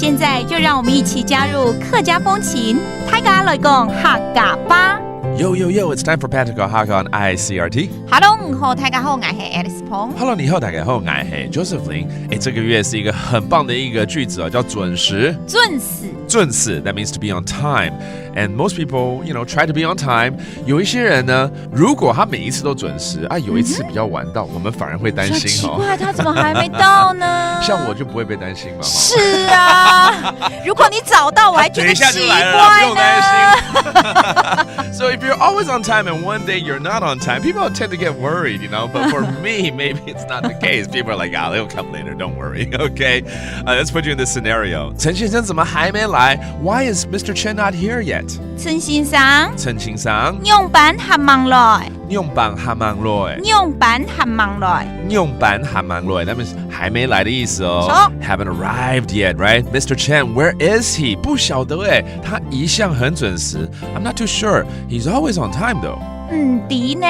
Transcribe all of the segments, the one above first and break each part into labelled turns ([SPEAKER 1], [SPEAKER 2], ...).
[SPEAKER 1] 现在就让我们一起加入客家风情，大家来讲客家吧。
[SPEAKER 2] Yo, yo, yo, it's time for Practical Hakka on ICRT.
[SPEAKER 1] Hello， 你好，大家好，我是 Alice Pong。Hello，
[SPEAKER 2] 你好，大家好，我是 Josephine。这个月是一个很棒的一个句子叫准时。
[SPEAKER 1] 准时。
[SPEAKER 2] 准时 that means to be on time. And most people, try to be on time. 有一些人呢，如果他每一次都准时啊，有一次比较晚到，我们反而会担心
[SPEAKER 1] 奇怪，他怎么还没到呢？
[SPEAKER 2] 像我就不会被担心嘛。
[SPEAKER 1] 是啊，如果你早到，我还觉得奇怪呢。等一下就来了，不用担
[SPEAKER 2] 心。So if you're always on time and one day you're not on time, people tend to get worried, But for me, maybe it's not the case. People are like, they'll come later. Don't worry. Okay, let's put you in this scenario. 陈先生怎么还没来 Why is Mr. Chen not here yet?
[SPEAKER 1] 陈先生，
[SPEAKER 2] 陈先生，
[SPEAKER 1] 用班还忙來，
[SPEAKER 2] 用班还忙來，
[SPEAKER 1] 用班还忙來，
[SPEAKER 2] 用班还忙來，那么还没来的意思哦。Haven't arrived yet, right? Mr. Chen, where is he? 不晓得哎，他一向很准时。I'm not too sure. He's always on time though.
[SPEAKER 1] 唔知呢，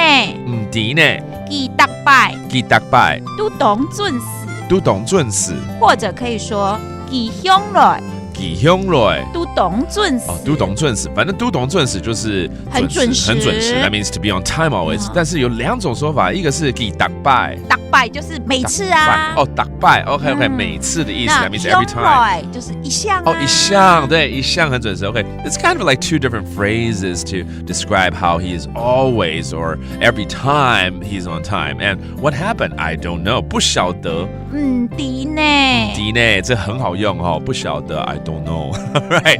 [SPEAKER 2] 唔知呢，
[SPEAKER 1] 記得拜，
[SPEAKER 2] 記得拜，
[SPEAKER 1] 都懂準時，
[SPEAKER 2] 都懂準時，
[SPEAKER 1] 或者可以說記向來。
[SPEAKER 2] 記向來
[SPEAKER 1] 都懂準時
[SPEAKER 2] 都懂準時，反正都懂準時就是
[SPEAKER 1] 很準時，
[SPEAKER 2] 很準時。That means to be on time always。但是有兩種說法，一個是記得拜，
[SPEAKER 1] 得拜就是每次啊。
[SPEAKER 2] 得拜 ，OK， 每次的意思。That means every time。
[SPEAKER 1] 就是一向
[SPEAKER 2] 一向对，一向很準時。OK，it's kind of like two different phrases to describe how he is always or every time he's on time. And what happened? I don't know， 不曉得。
[SPEAKER 1] 知呢，
[SPEAKER 2] 知呢，這很好用哦，不曉得 I don't know right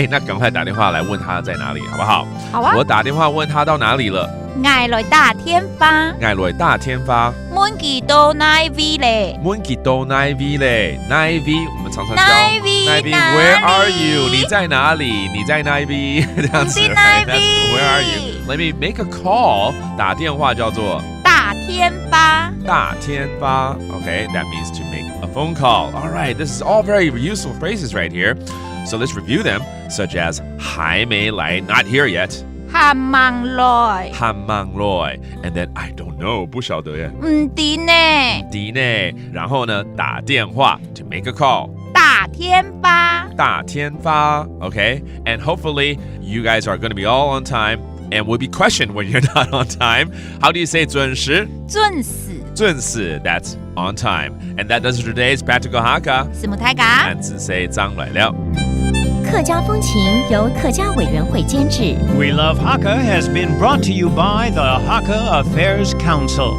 [SPEAKER 2] 那趕快打電話來問他在哪裡好不好？
[SPEAKER 1] 好啊，
[SPEAKER 2] 我打電話問他到哪裡了。
[SPEAKER 1] 嗌來大天花，
[SPEAKER 2] 嗌來大天花，
[SPEAKER 1] 滿記到哪位咧？
[SPEAKER 2] 滿記到哪位咧？哪位我們常常教
[SPEAKER 1] 哪位
[SPEAKER 2] Where are you？ 你在哪裡？你在哪位？這樣子 Where are you？ Let me make a call。打電話叫做
[SPEAKER 1] 大天花。
[SPEAKER 2] 大天花 Okay, that means to make a phone call. Alright, this is all very useful phrases right here. So let's review them, such as 還沒來 not here yet.
[SPEAKER 1] 還忙來，
[SPEAKER 2] 還忙來 and then I don't know 不曉得耶，
[SPEAKER 1] 唔知呢，
[SPEAKER 2] 唔知呢，然後呢打電話 to make a call，
[SPEAKER 1] 大天花，
[SPEAKER 2] 大天花 Okay, and hopefully you guys are going to be all on time and will be questioned when you're not on time. How do you say 準時？
[SPEAKER 1] 準時，
[SPEAKER 2] 準時 that's on time. And that does it for today's Practical Hakka.
[SPEAKER 1] 什麼大家？
[SPEAKER 2] 漢字say 張來了。
[SPEAKER 3] 客家風情由客家委員會監製。
[SPEAKER 4] We Love Hakka has been brought to you by the Hakka Affairs Council.